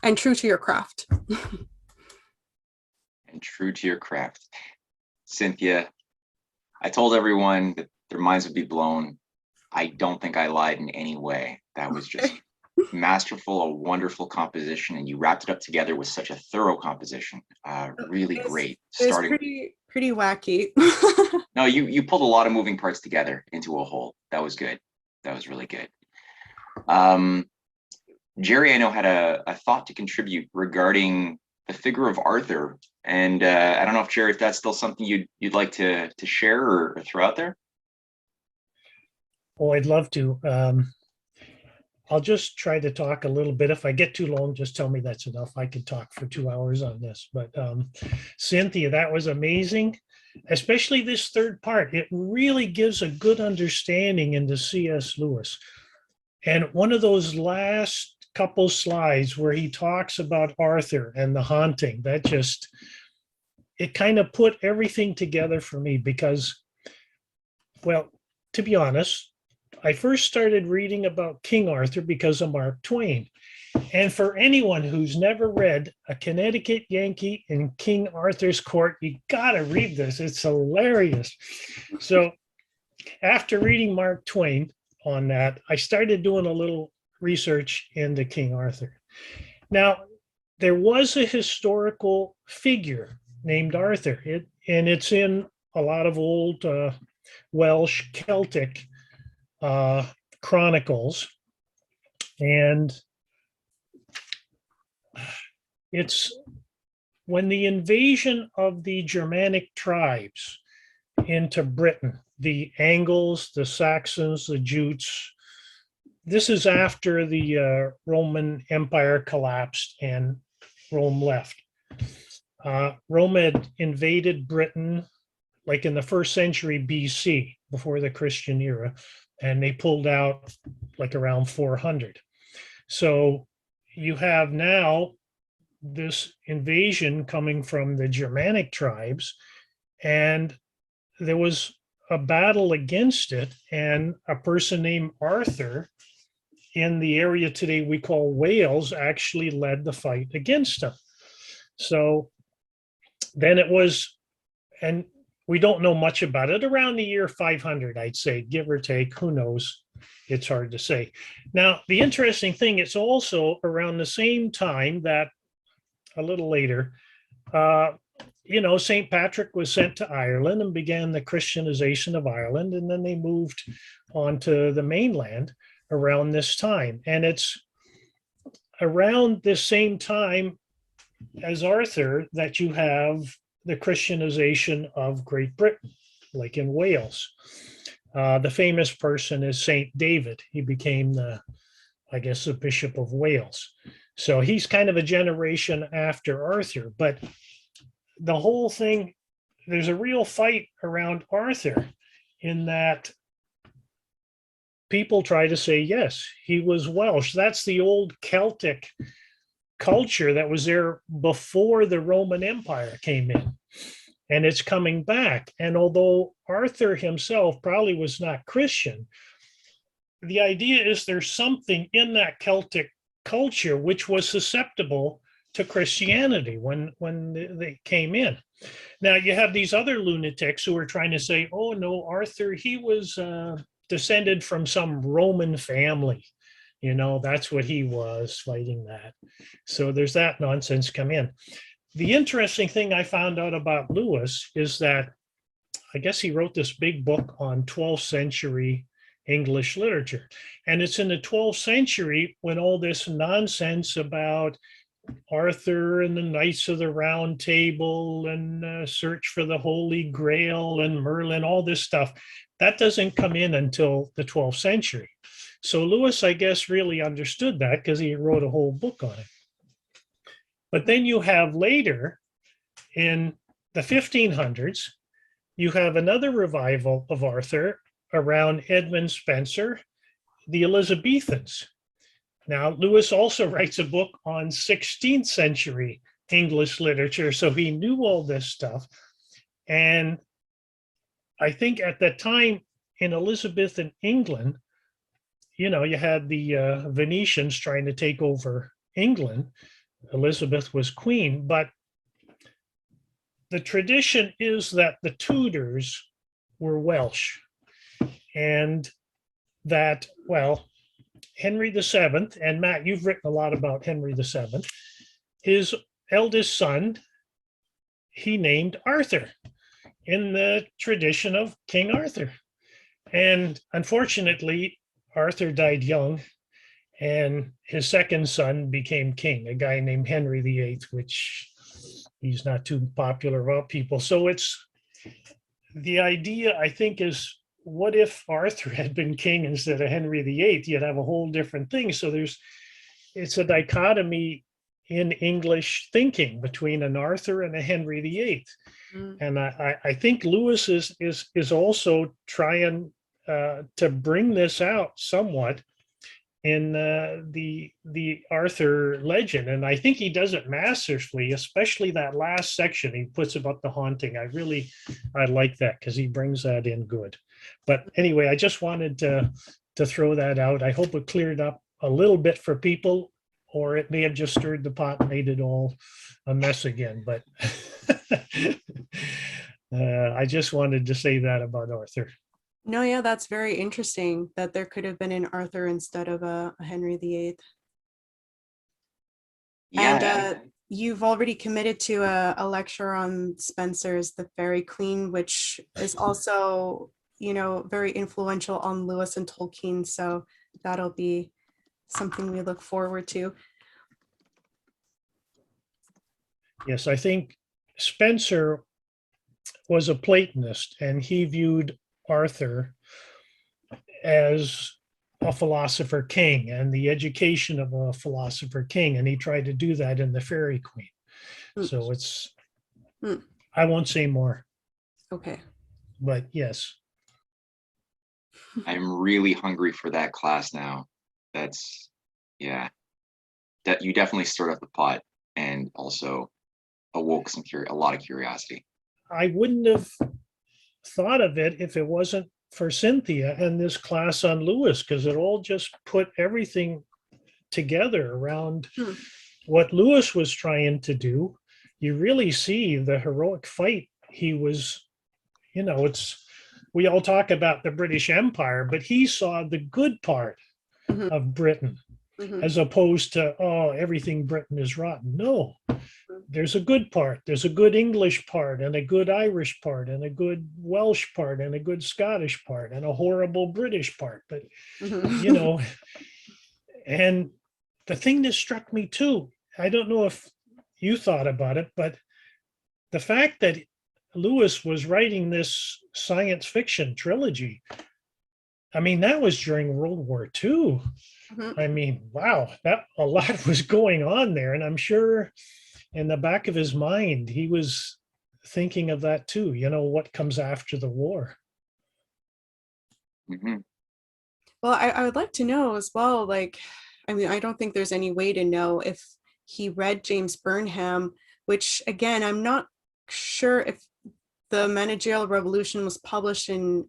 And true to your craft. And true to your craft. Cynthia, I told everyone that their minds would be blown. I don't think I lied in any way. That was just masterful, a wonderful composition, and you wrapped it up together with such a thorough composition. Really great. It was Starting, pretty wacky. no, you pulled a lot of moving parts together into a whole. That was good. That was really good. Um, Jerry, I know, had a thought to contribute regarding the figure of Arthur, and I don't know if Jerry, if that's still something you'd like to share or throw out there. Oh, I'd love to. I'll just try to talk a little bit. If I get too long, just tell me that's enough. I could talk for 2 hours on this. But Cynthia, that was amazing, especially this third part. It really gives a good understanding into C.S. Lewis. And one of those last couple slides where he talks about Arthur and the haunting, that just, it kind of put everything together for me because, well, to be honest, I first started reading about King Arthur because of Mark Twain. And for anyone who's never read A Connecticut Yankee in King Arthur's Court, you got to read this. It's hilarious. So after reading Mark Twain on that, I started doing a little research into King Arthur. Now, there was a historical figure named Arthur, and it's in a lot of old Welsh Celtic chronicles, and it's when the invasion of the Germanic tribes into Britain, the Angles, the Saxons, the Jutes. This is after the Roman Empire collapsed and Rome left. Rome had invaded Britain like in the 1st century BC, before the Christian era, and they pulled out like around 400. So you have now this invasion coming from the Germanic tribes, and there was a battle against it, and a person named Arthur in the area today we call Wales actually led the fight against them. So then it was, and we don't know much about it, around the year 500, I'd say, give or take, who knows? It's hard to say. Now, the interesting thing, it's also around the same time that a little later, St. Patrick was sent to Ireland and began the Christianization of Ireland, and then they moved on to the mainland around this time. And it's around this same time as Arthur that you have the Christianization of Great Britain, like in Wales. The famous person is Saint David. He became the Bishop of Wales. So he's kind of a generation after Arthur, but the whole thing, there's a real fight around Arthur in that people try to say, yes, he was Welsh. That's the old Celtic culture that was there before the Roman Empire came in, and it's coming back. And although Arthur himself probably was not Christian, the idea is there's something in that Celtic culture which was susceptible to Christianity when they came in. Now you have these other lunatics who are trying to say, oh no, Arthur, he was descended from some Roman family. That's what he was, fighting that. So there's that nonsense come in. The interesting thing I found out about Lewis is that I guess he wrote this big book on 12th century English literature. And it's in the 12th century when all this nonsense about Arthur and the Knights of the Round Table and search for the Holy Grail and Merlin, all this stuff, that doesn't come in until the 12th century. So Lewis, I guess, really understood that because he wrote a whole book on it. But then you have later in the 1500s, you have another revival of Arthur around Edmund Spenser, the Elizabethans. Now, Lewis also writes a book on 16th century English literature, so he knew all this stuff. And I think at that time in Elizabethan England, you had the Venetians trying to take over England. Elizabeth was queen, but the tradition is that the Tudors were Welsh, and that, well, Henry VII, and Matt, you've written a lot about Henry VII, his eldest son, he named Arthur in the tradition of King Arthur. And unfortunately, Arthur died young, and his second son became king, a guy named Henry VIII, which he's not too popular about people. So it's the idea, I think, is what if Arthur had been king instead of Henry VIII? You'd have a whole different thing. So it's a dichotomy in English thinking between an Arthur and a Henry VIII. Mm. And I think Lewis is also trying to bring this out somewhat in the Arthur legend, and I think he does it masterfully, especially that last section he puts about the haunting. I like that because he brings that in good. But anyway, I just wanted to throw that out. I hope it cleared up a little bit for people, or it may have just stirred the pot and made it all a mess again. But I just wanted to say that about Arthur. No, yeah, that's very interesting that there could have been an Arthur instead of a Henry VIII. And Yeah, you've already committed to a lecture on Spenser's The Faerie Queene, which is also, very influential on Lewis and Tolkien. So that'll be something we look forward to. Yes, I think Spenser was a Platonist, and he viewed Arthur as a philosopher king and the education of a philosopher king. And he tried to do that in The Faerie Queene. So it's, I won't say more, Okay. but yes. I'm really hungry for that class now. That's, yeah, that you definitely stirred up the pot and also awoke a lot of curiosity. I wouldn't have thought of it if it wasn't for Cynthia and this class on Lewis, because it all just put everything together around what Lewis was trying to do. You really see the heroic fight he was, we all talk about the British Empire, but he saw the good part of Britain as opposed to, oh, everything Britain is rotten. No, there's a good part. There's a good English part and a good Irish part and a good Welsh part and a good Scottish part and a horrible British part. But, and the thing that struck me too, I don't know if you thought about it, but the fact that Lewis was writing this science fiction trilogy, I mean, that was during World War II. I mean, wow, that a lot was going on there. And I'm sure in the back of his mind, he was thinking of that too, what comes after the war. Well, I would like to know as well, like, I mean, I don't think there's any way to know if he read James Burnham, which again, I'm not sure if the managerial revolution was published in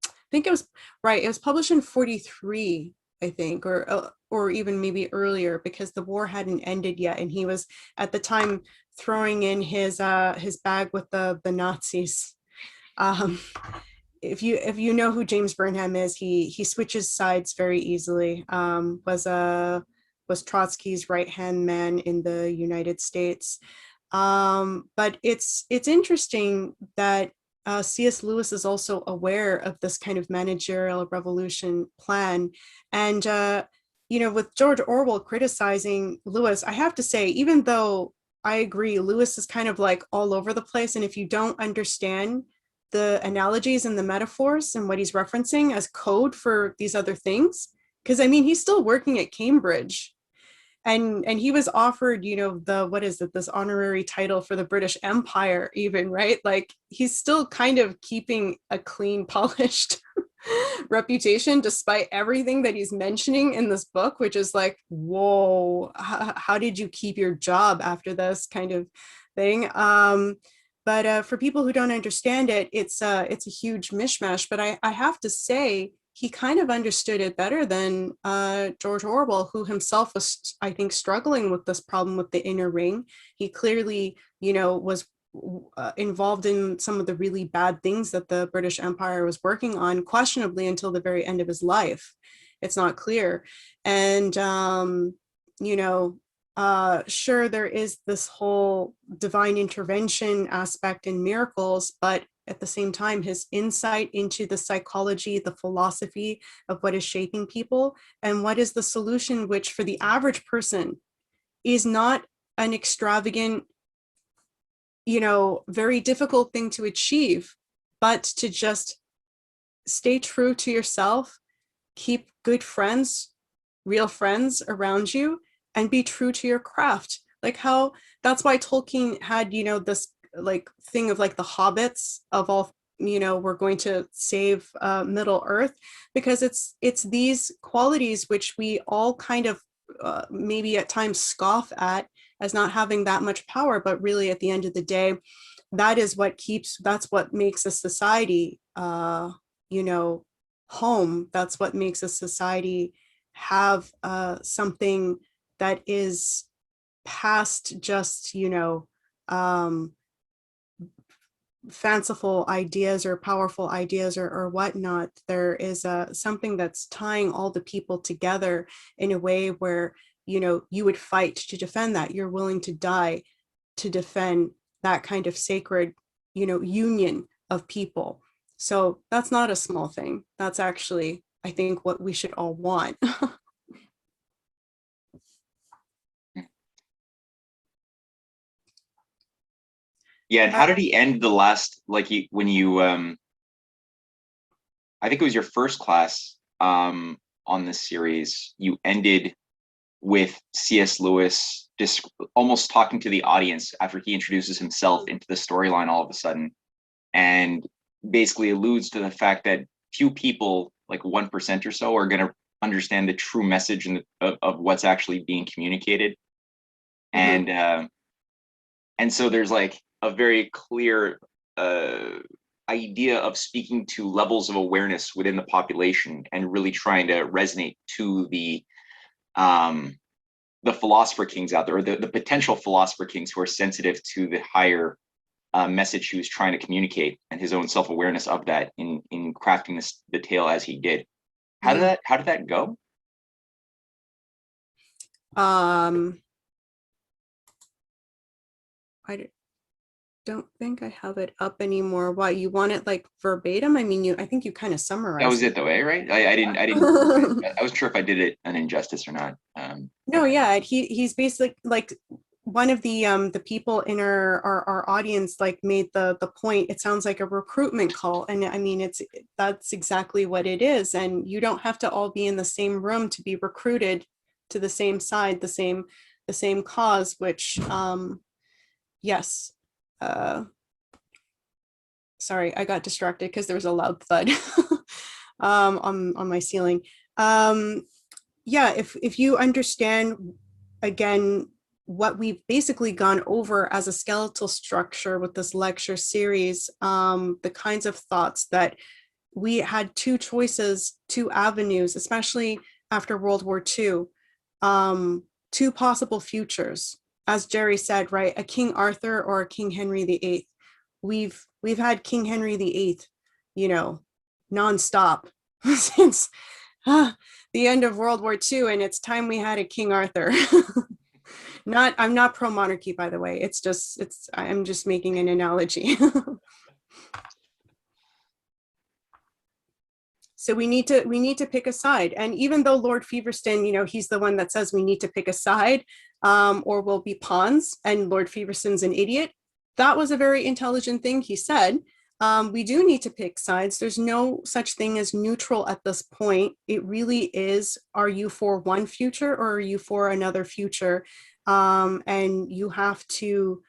I think it was right. It was published in 43, I think, or even maybe earlier, because the war hadn't ended yet, and he was at the time throwing in his bag with the Nazis. If you know who James Burnham is, he switches sides very easily. Was Trotsky's right hand man in the United States. But it's interesting that C.S. Lewis is also aware of this kind of managerial revolution plan. And, with George Orwell criticizing Lewis, I have to say, even though I agree, Lewis is kind of like all over the place. And if you don't understand the analogies and the metaphors and what he's referencing as code for these other things, because I mean, he's still working at Cambridge. And he was offered, this honorary title for the British Empire, even, right? Like, he's still kind of keeping a clean, polished reputation despite everything that he's mentioning in this book, which is like, whoa, how did you keep your job after this kind of thing? But for people who don't understand it, it's a huge mishmash. But I have to say, he kind of understood it better than George Orwell, who himself was, I think, struggling with this problem with the inner ring. He clearly, was involved in some of the really bad things that the British Empire was working on, questionably until the very end of his life. It's not clear. And, sure, there is this whole divine intervention aspect in miracles, but at the same time, his insight into the psychology, the philosophy of what is shaping people and what is the solution, which for the average person is not an extravagant, very difficult thing to achieve, but to just stay true to yourself, keep good friends, real friends around you, and be true to your craft. Like how that's why Tolkien had, this like thing of like the hobbits of all, we're going to save Middle Earth, because it's these qualities which we all kind of maybe at times scoff at as not having that much power, but really at the end of the day, that's what makes a society home. That's what makes a society have something that is past just fanciful ideas or powerful ideas or whatnot. There is something that's tying all the people together in a way where you would fight to defend that. You're willing to die to defend that kind of sacred union of people. So that's not a small thing. That's actually, I think, what we should all want. Yeah, and how did he end the last, like when you I think it was your first class on this series, you ended with C.S. Lewis just almost talking to the audience after he introduces himself into the storyline all of a sudden, and basically alludes to the fact that few people, like 1% or so, are going to understand the true message of what's actually being communicated. Mm-hmm. And so there's like a very clear idea of speaking to levels of awareness within the population and really trying to resonate to the philosopher kings out there, or the potential philosopher kings who are sensitive to the higher message he was trying to communicate, and his own self-awareness of that in crafting the tale as he did. How did that go? I don't think I have it up anymore. Why, you want it like verbatim? I mean, I think you kind of summarized. That was it though, eh? Right? I didn't I wasn't sure if I did it an injustice or not. No, yeah, he's basically like one of the people in our audience like made the point. It sounds like a recruitment call, and I mean that's exactly what it is. And you don't have to all be in the same room to be recruited to the same side, the same cause. Which yes. Sorry, I got distracted because there was a loud thud on my ceiling. Yeah, if you understand again what we've basically gone over as a skeletal structure with this lecture series, the kinds of thoughts that we had two choices, two avenues, especially after World War II, two possible futures. As Jerry said, right, a King Arthur or a King Henry VIII. We've had King Henry VIII, nonstop since the end of World War II, and it's time we had a King Arthur. I'm not pro monarchy, by the way. I'm just making an analogy. So we need to pick a side. And even though Lord Feverstone, he's the one that says we need to pick a side, or we'll be pawns, and Lord Feverstone's an idiot. That was a very intelligent thing he said. We do need to pick sides. There's no such thing as neutral at this point. It really is, are you for one future or are you for another future? And you have to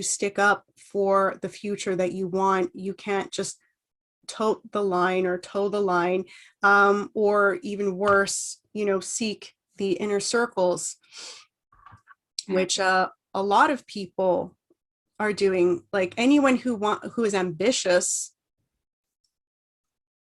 stick up for the future that you want. You can't just toe the line, or even worse, seek the inner circles, which a lot of people are doing. Like anyone who is ambitious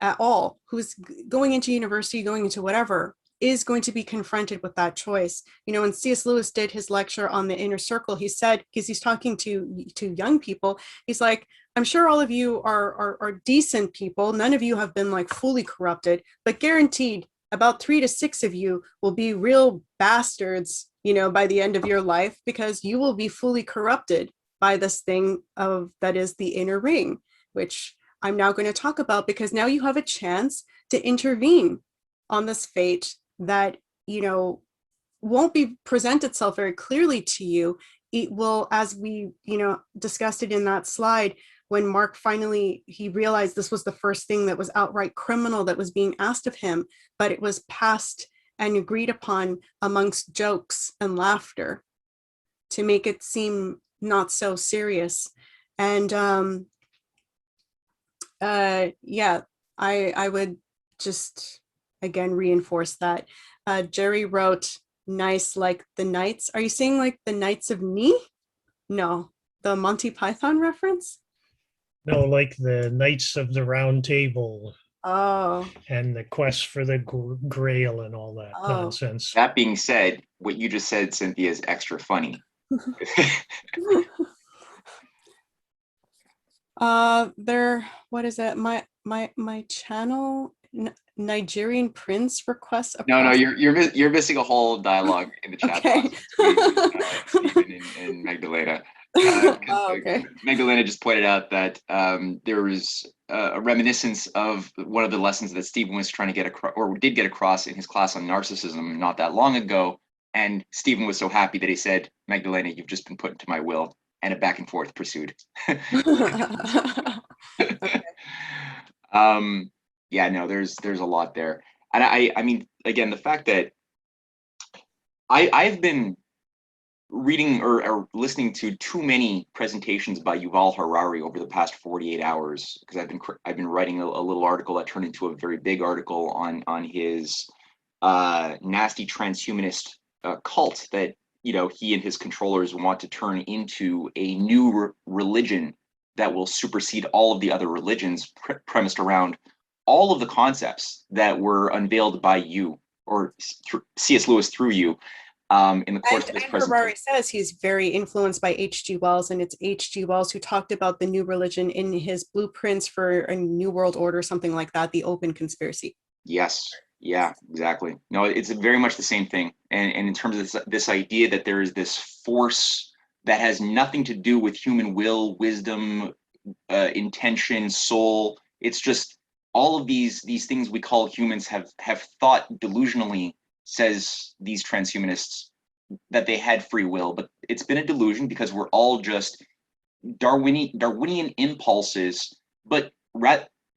at all, who's going into university, going into whatever, is going to be confronted with that choice. You know, when C.S. Lewis did his lecture on the inner circle, he said, because he's talking to young people, he's like, I'm sure all of you are decent people. None of you have been like fully corrupted, but guaranteed about 3 to 6 of you will be real bastards, you know, by the end of your life, because you will be fully corrupted by this thing of that is the inner ring, which I'm now going to talk about, because now you have a chance to intervene on this fate that, you know, won't be present itself very clearly to you. It will, as we, you know, discussed it in that slide, when Mark finally, he realized this was the first thing that was outright criminal that was being asked of him, but it was passed and agreed upon amongst jokes and laughter to make it seem not so serious. And yeah, I would just again reinforce that. Jerry wrote nice like the Knights. Are you saying like the Knights of Ni? No, the Monty Python reference? No, like the Knights of the Round Table Oh, and the quest for the Grail and all that oh. nonsense. That being said, what you just said, Cynthia, is extra funny. There, what is it? My channel, Nigerian Prince requests a No, process. you're missing a whole dialogue in the chat Okay. box between Stephen and Magdalena. Oh, okay. Magdalena just pointed out that there was a reminiscence of one of the lessons that Stephen was trying to get across, or did get across in his class on narcissism not that long ago. And Stephen was so happy that he said, Magdalena, you've just been put into my will, and a back and forth pursued. Okay. Yeah, no, there's a lot there. And I mean, again, the fact that I've been reading or listening to too many presentations by Yuval Harari over the past 48 hours, because I've been writing a little article that turned into a very big article on his nasty transhumanist cult that, you know, he and his controllers want to turn into a new religion that will supersede all of the other religions, premised around all of the concepts that were unveiled by you or C.S. Lewis through you in the course of this And presentation. Harari says he's very influenced by H.G. Wells, and it's H.G. Wells who talked about the new religion in his blueprints for a new world order, something like that, the open conspiracy. Yes. Yeah, exactly. No, it's very much the same thing. And in terms of this idea that there is this force that has nothing to do with human will, wisdom, intention, soul. It's just all of these things we call humans have thought delusionally, says these transhumanists, that they had free will, but it's been a delusion because we're all just Darwinian impulses, but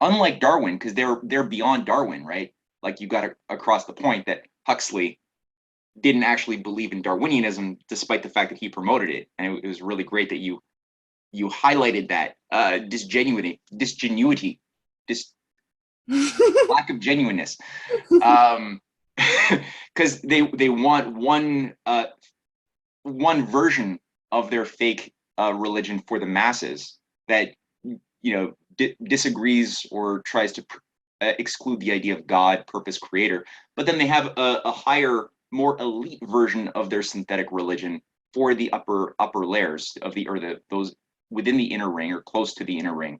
unlike Darwin, because they're beyond Darwin, right? Like you got across the point that Huxley didn't actually believe in Darwinianism, despite the fact that he promoted it, and it was really great that you highlighted that disgenuity, lack of genuineness, because they want one version of their fake religion for the masses that, you know, disagrees or tries to exclude the idea of God, purpose, creator. But then they have a higher, more elite version of their synthetic religion for the upper layers of those within the inner ring or close to the inner ring,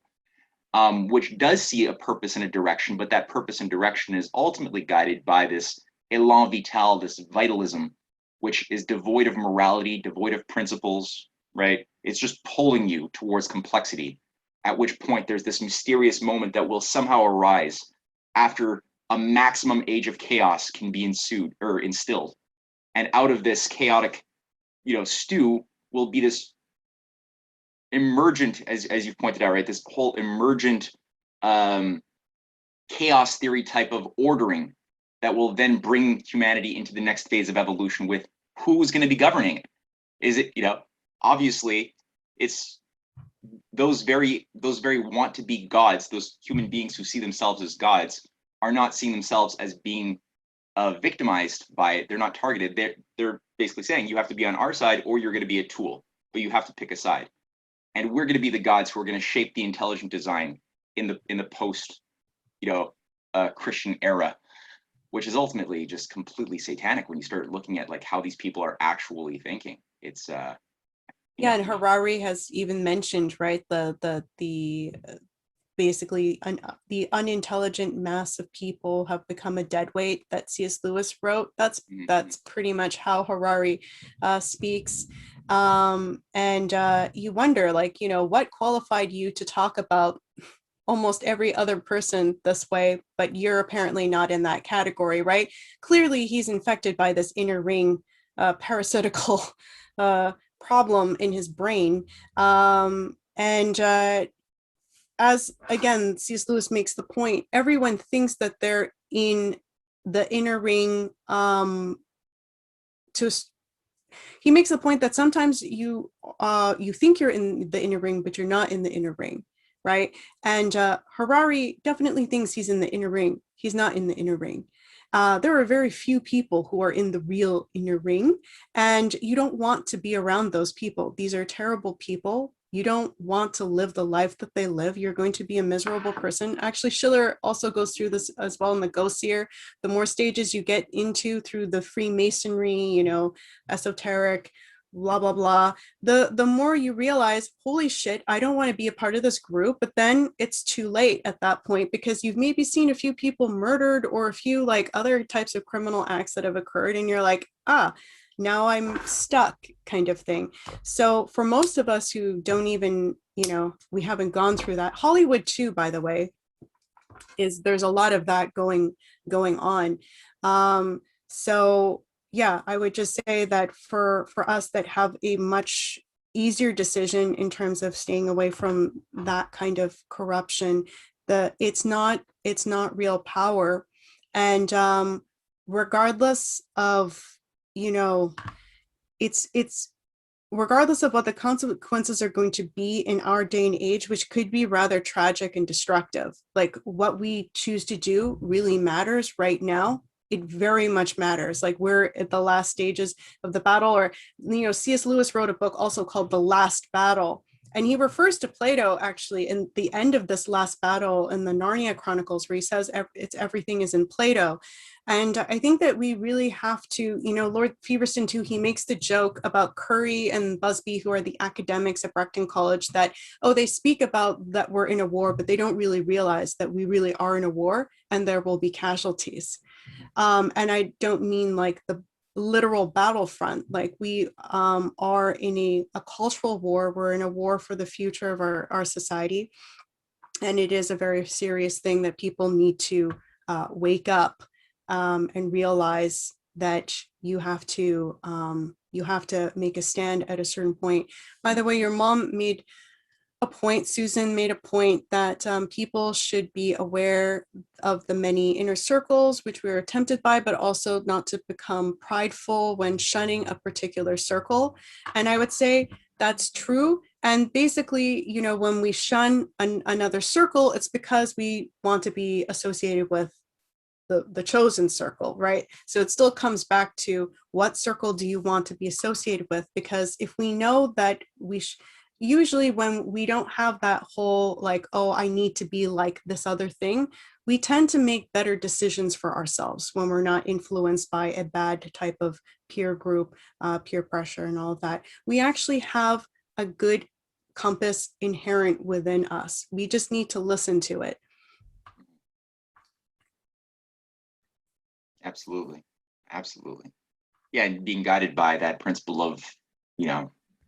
which does see a purpose and a direction, but that purpose and direction is ultimately guided by this élan vital, this vitalism, which is devoid of morality, devoid of principles, right? It's just pulling you towards complexity, at which point there's this mysterious moment that will somehow arise after a maximum age of chaos can be instilled. And out of this chaotic, stew will be this emergent, as you've pointed out, right? This whole emergent chaos theory type of ordering that will then bring humanity into the next phase of evolution with who's going to be governing it. Is it, obviously it's those very want to be gods, those human beings who see themselves as gods are not seeing themselves as being victimized by it. They're not targeted. They're basically saying you have to be on our side or you're going to be a tool, but you have to pick a side. And we're going to be the gods who are going to shape the intelligent design in the post Christian era, which is ultimately just completely satanic when you start looking at like how these people are actually thinking. It's Yeah, and Harari has even mentioned, right, the basically the unintelligent mass of people have become a dead weight that C.S. Lewis wrote. That's pretty much how Harari speaks. And you wonder, like, what qualified you to talk about almost every other person this way, but you're apparently not in that category, right? Clearly, he's infected by this inner ring parasitical problem in his brain. And as again, C.S. Lewis makes the point, everyone thinks that they're in the inner ring. To He makes the point that sometimes you think you're in the inner ring, but you're not in the inner ring, right? And Harari definitely thinks he's in the inner ring. He's not in the inner ring. There are very few people who are in the real inner ring, and you don't want to be around those people. These are terrible people. You don't want to live the life that they live. You're going to be a miserable person. Actually, Schiller also goes through this as well in the Ghost Seer. The more stages you get into through the Freemasonry, esoteric, blah blah blah, the more you realize, holy shit, I don't want to be a part of this group. But then it's too late at that point, because you've maybe seen a few people murdered or a few like other types of criminal acts that have occurred, and you're like, now I'm stuck, kind of thing. So for most of us who don't even, we haven't gone through that. Hollywood too, by the way, there's a lot of that going on. So yeah, I would just say that for us that have a much easier decision in terms of staying away from that kind of corruption, it's not real power. And regardless of, it's regardless of what the consequences are going to be in our day and age, which could be rather tragic and destructive, like what we choose to do really matters right now. It very much matters. Like, we're at the last stages of the battle, or, C.S. Lewis wrote a book also called The Last Battle. And he refers to Plato actually in the end of this last battle in the Narnia Chronicles, where he says everything is in Plato. And I think that we really have to, Lord Feverston too, he makes the joke about Curry and Busby, who are the academics at Breckton College, that, they speak about that we're in a war, but they don't really realize that we really are in a war and there will be casualties. And I don't mean like the literal battlefront. Like, we are in a cultural war. We're in a war for the future of our society. And it is a very serious thing that people need to wake up and realize that you have to make a stand at a certain point. By the way, your mom made a point, Susan made a point that people should be aware of the many inner circles, which we were tempted by, but also not to become prideful when shunning a particular circle. And I would say that's true. And basically, when we shun another circle, it's because we want to be associated with the chosen circle, right? So it still comes back to, what circle do you want to be associated with? Because if we know that usually when we don't have that whole like, I need to be like this other thing, we tend to make better decisions for ourselves when we're not influenced by a bad type of peer group, peer pressure and all of that. We actually have a good compass inherent within us. We just need to listen to it. Absolutely. Yeah, and being guided by that principle of,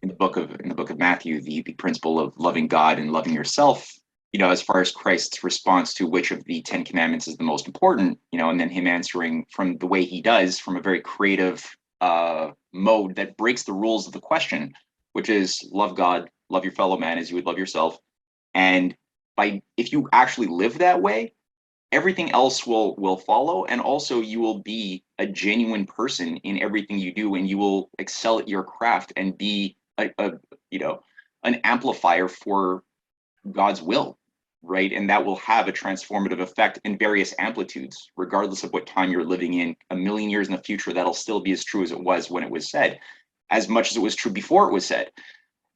in the book of Matthew, the principle of loving God and loving yourself, as far as Christ's response to which of the 10 commandments is the most important, and then him answering from the way he does, from a very creative mode that breaks the rules of the question, which is love God, love your fellow man as you would love yourself. And if you actually live that way, everything else will follow, and also you will be a genuine person in everything you do, and you will excel at your craft and be an amplifier for God's will, right? And that will have a transformative effect in various amplitudes, regardless of what time you're living in. A million years in the future, that'll still be as true as it was when it was said, as much as it was true before it was said.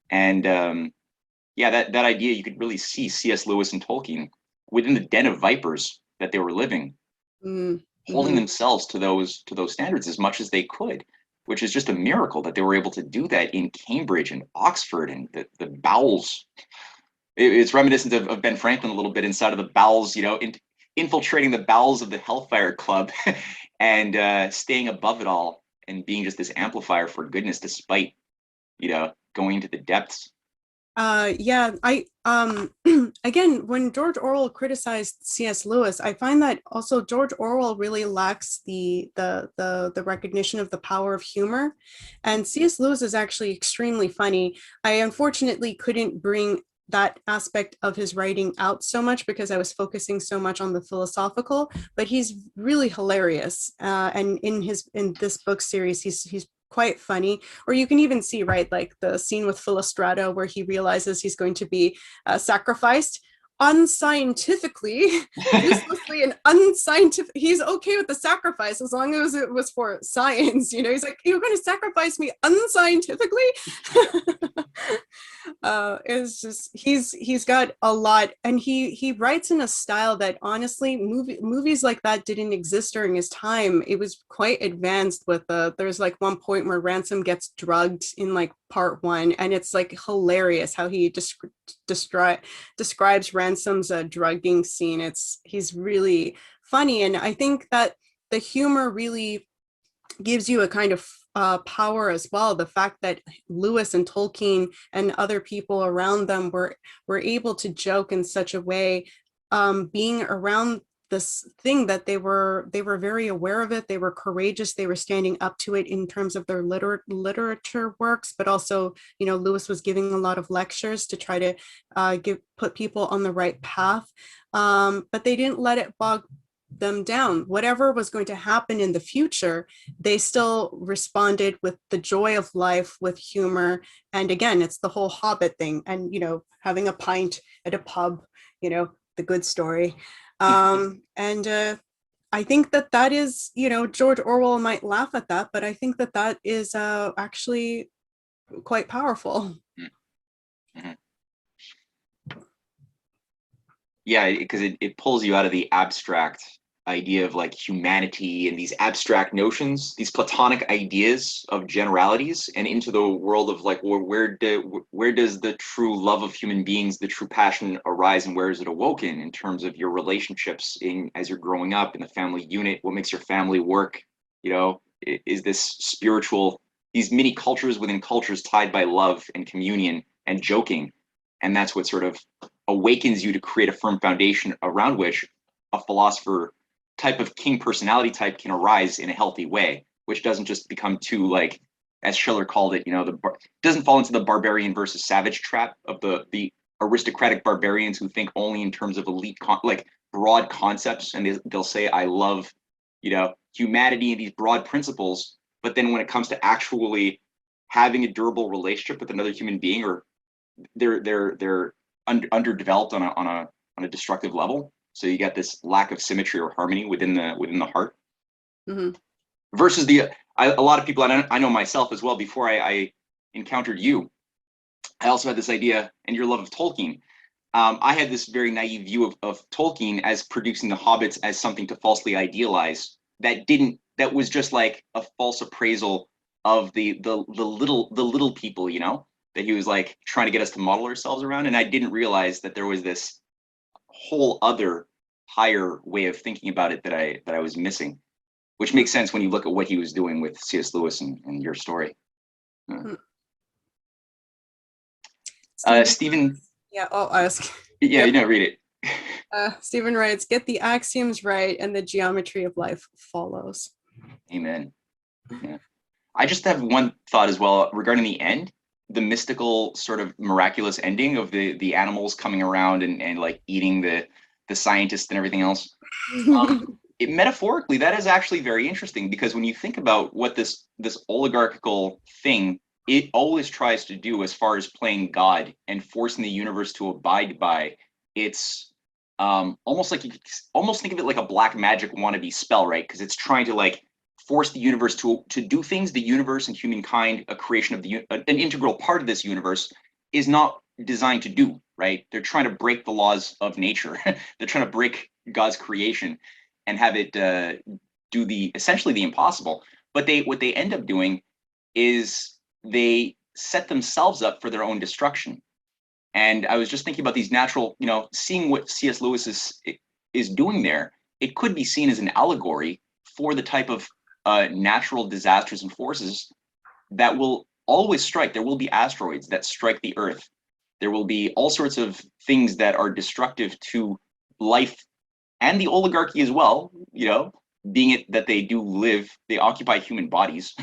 And that idea, you could really see C.S. Lewis and Tolkien within the den of vipers, that they were living, holding Mm-hmm. themselves to those standards as much as they could, which is just a miracle that they were able to do that in Cambridge and Oxford and the bowels. It's reminiscent of Ben Franklin a little bit, inside of the bowels, infiltrating the bowels of the Hellfire Club and staying above it all and being just this amplifier for goodness, despite, going into the depths. Yeah, I again, when George Orwell criticized C.S. Lewis, I find that also George Orwell really lacks the recognition of the power of humor, and C.S. Lewis is actually extremely funny. I unfortunately couldn't bring that aspect of his writing out so much because I was focusing so much on the philosophical, but he's really hilarious. And in this book series, he's quite funny. Or you can even see, right, like the scene with Philostrato where he realizes he's going to be sacrificed unscientifically, uselessly and unscientific. He's okay with the sacrifice as long as it was for science. He's like, you're going to sacrifice me unscientifically? It's just he's got a lot, and he writes in a style that honestly movies like that didn't exist during his time. It was quite advanced with there's like one point where Ransom gets drugged in like part one, and it's like hilarious how he describes Ransom's drugging scene. He's really funny, and I think that the humor really gives you a kind of power as well. The fact that Lewis and Tolkien and other people around them were able to joke in such a way, being around this thing that they were very aware of it. They were courageous. They were standing up to it in terms of their literature works, but also, Lewis was giving a lot of lectures to try to put people on the right path. But they didn't let it bog them down. Whatever was going to happen in the future, they still responded with the joy of life, with humor. And again, it's the whole Hobbit thing, and having a pint at a pub, the good story. And I think that is, George Orwell might laugh at that, but I think that is actually quite powerful. Mm-hmm. Yeah, because it pulls you out of the abstract idea of like humanity and these abstract notions, these platonic ideas of generalities, and into the world of like, where does the true love of human beings, the true passion arise, and where is it awoken in terms of your relationships as you're growing up in the family unit? What makes your family work? Is this spiritual, these mini cultures within cultures tied by love and communion and joking, and that's what sort of awakens you to create a firm foundation around which a philosopher type of king personality type can arise in a healthy way, which doesn't just become too, like, as Schiller called it, doesn't fall into the barbarian versus savage trap of the aristocratic barbarians who think only in terms of elite, like broad concepts, and they'll say, I love, humanity and these broad principles, but then when it comes to actually having a durable relationship with another human being, or they're underdeveloped on a destructive level. So you get this lack of symmetry or harmony within the heart. Mm-hmm. Versus a lot of people, I know myself as well, before I encountered you, I also had this idea, and your love of Tolkien. I had this very naive view of Tolkien as producing the hobbits as something to falsely idealize, that was just like a false appraisal of the little people, that he was like trying to get us to model ourselves around. And I didn't realize that there was this whole other higher way of thinking about it that I was missing, which makes sense when you look at what he was doing with C.S. Lewis and your story. Stephen. Yeah, I'll ask. Yeah, read it. Stephen writes, get the axioms right and the geometry of life follows. Amen. Yeah. I just have one thought as well regarding the end, the mystical sort of miraculous ending of the animals coming around and like eating the scientists and everything else. Metaphorically, that is actually very interesting, because when you think about what this oligarchical thing, it always tries to do as far as playing God and forcing the universe to abide by its almost like, you could almost think of it like a black magic wannabe spell, right? Because it's trying to like force the universe to do things the universe and humankind, a creation of an integral part of this universe, is not designed to do, right? They're trying to break the laws of nature. They're trying to break God's creation and have it do essentially the impossible. But what they end up doing is they set themselves up for their own destruction. And I was just thinking about these natural, seeing what C.S. Lewis is doing there. It could be seen as an allegory for the type of natural disasters and forces that will always strike. There will be asteroids that strike the Earth. There will be all sorts of things that are destructive to life and the oligarchy as well, being it that they occupy human bodies.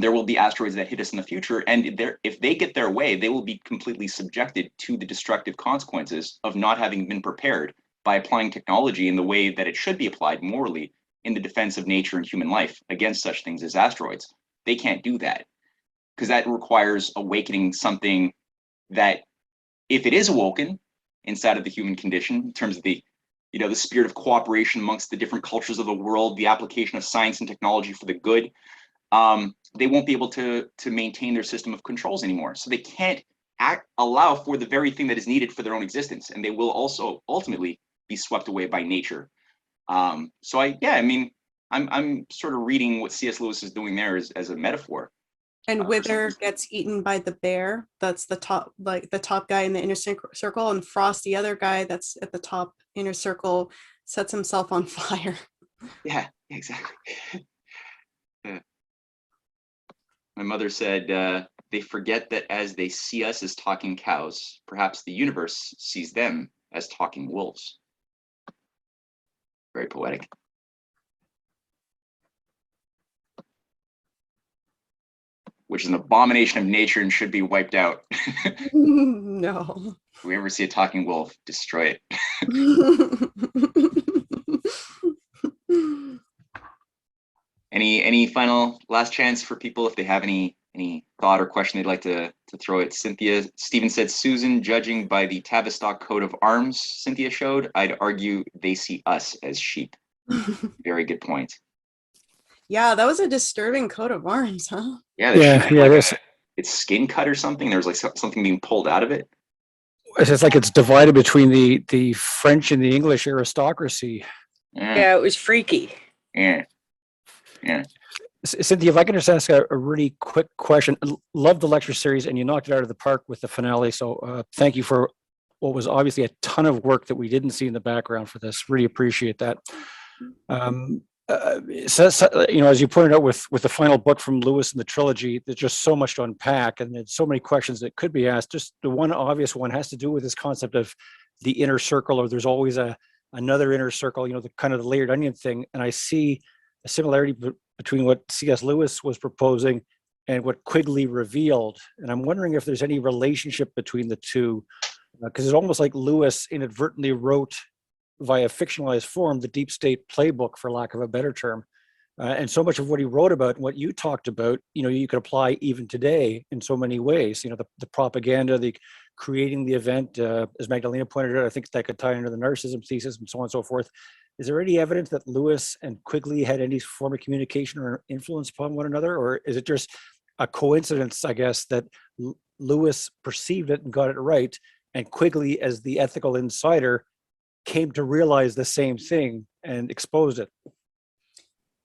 There will be asteroids that hit us in the future. And if they get their way, they will be completely subjected to the destructive consequences of not having been prepared by applying technology in the way that it should be applied morally in the defense of nature and human life against such things as asteroids. They can't do that because that requires awakening something that, if it is awoken inside of the human condition, in terms of the spirit of cooperation amongst the different cultures of the world, the application of science and technology for the good, they won't be able to maintain their system of controls anymore. So they can't allow for the very thing that is needed for their own existence, and they will also ultimately be swept away by nature. I'm sort of reading what C.S. Lewis is doing there as a metaphor. And Wither gets eaten by the bear. That's the top guy in the inner circle, and Frost, the other guy that's at the top inner circle, sets himself on fire. Yeah, exactly. My mother said, they forget that as they see us as talking cows, perhaps the universe sees them as talking wolves. Very poetic. Which is an abomination of nature and should be wiped out. No. If we ever see a talking wolf, destroy it. Any final last chance for people if they have any thought or question they'd like to throw at Cynthia? Stephen said, Susan, judging by the Tavistock coat of arms Cynthia showed, I'd argue they see us as sheep. Very good point. Yeah, that was a disturbing coat of arms, huh? Yeah, it's skin cut or something. There's like something being pulled out of it. It's like it's divided between the French and the English aristocracy. Yeah, it was freaky. Yeah. Cynthia, if I can just ask a really quick question. Love the lecture series, and you knocked it out of the park with the finale. So thank you for what was obviously a ton of work that we didn't see in the background for this. Really appreciate that. As you pointed out with the final book from Lewis and the trilogy, there's just so much to unpack, and there's so many questions that could be asked. Just the one obvious one has to do with this concept of the inner circle, or there's always another inner circle, the kind of the layered onion thing. And I see a similarity between what C.S. Lewis was proposing and what Quigley revealed. And I'm wondering if there's any relationship between the two, because it's almost like Lewis inadvertently wrote via fictionalized form the deep state playbook, for lack of a better term. And so much of what he wrote about and what you talked about, you could apply even today in so many ways. The propaganda, the creating the event, as Magdalena pointed out, I think that could tie into the narcissism thesis and so on and so forth. Is there any evidence that Lewis and Quigley had any form of communication or influence upon one another? Or is it just a coincidence, I guess, that Lewis perceived it and got it right, and Quigley, as the ethical insider, came to realize the same thing and exposed it?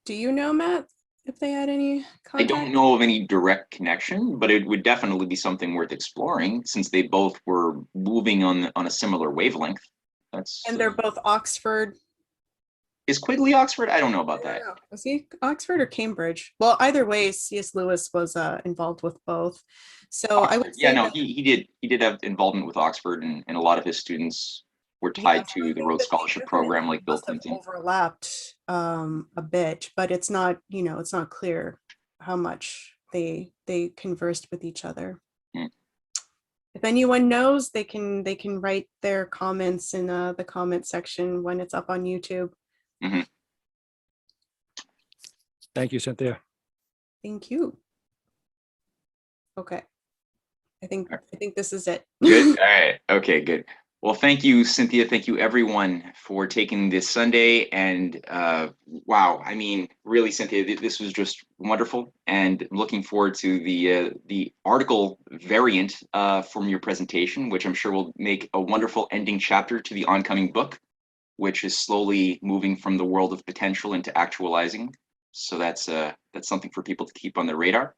Do you know, Matt, if they had any contact? I don't know of any direct connection, but it would definitely be something worth exploring since they both were moving on a similar wavelength. And they're both Oxford. Is Quigley Oxford? I don't know about that. Was he Oxford or Cambridge? Well, either way, C.S. Lewis was involved with both. So Oxford. I would say he did have involvement with Oxford, and a lot of his students were tied to the Rhodes Scholarship Program, like Bill Clinton. Overlapped a bit, but it's not clear how much they conversed with each other. If anyone knows, they can write their comments in the comment section when it's up on YouTube. Mm-hmm. Thank you, Cynthia. Thank you. Okay. I think this is it. Good. All right. Okay, good. Well, thank you, Cynthia. Thank you, everyone, for taking this Sunday. And wow, I mean, really, Cynthia, this was just wonderful. And I'm looking forward to the article variant from your presentation, which I'm sure will make a wonderful ending chapter to the oncoming book. which is slowly moving from the world of potential into actualizing. So that's something for people to keep on their radar.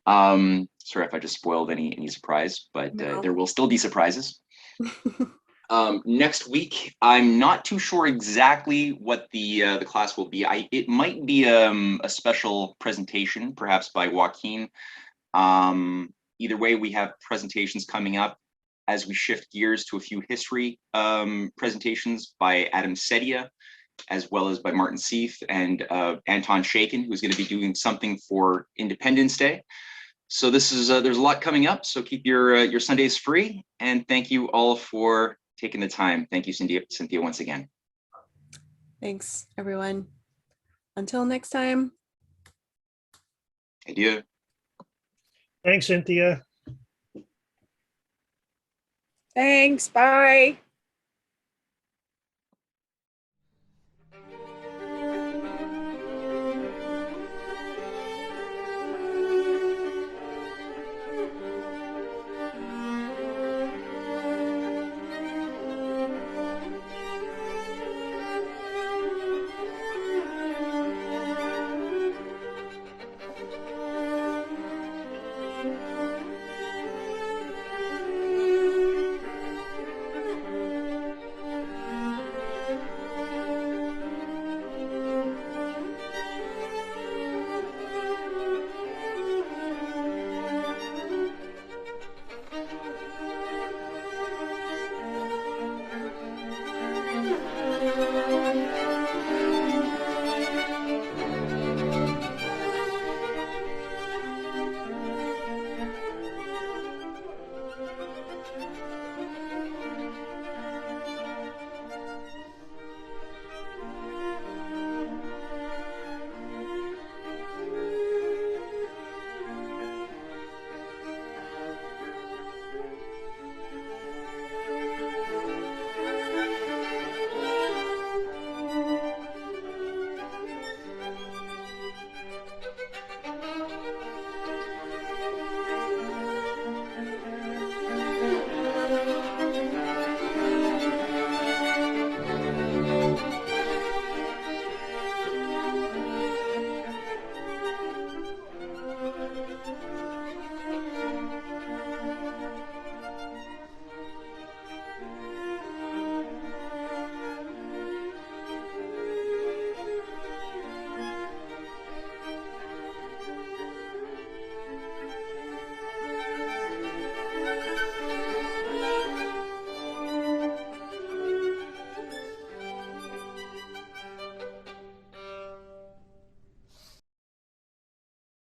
Sorry if I just spoiled any surprise, but No. there will still be surprises. Next week, I'm not too sure exactly what the class will be. It might be a special presentation, perhaps by Joaquin. Either way, we have presentations coming up as we shift gears to a few history presentations by Adam Sedia, as well as by Martin Seif and Anton Shakin, who's going to be doing something for Independence Day. So this is there's a lot coming up. So keep your Sundays free, and thank you all for taking the time. Thank you, Cynthia, once again. Thanks, everyone. Until next time. Adieu. Thanks, Cynthia. Thanks. Bye.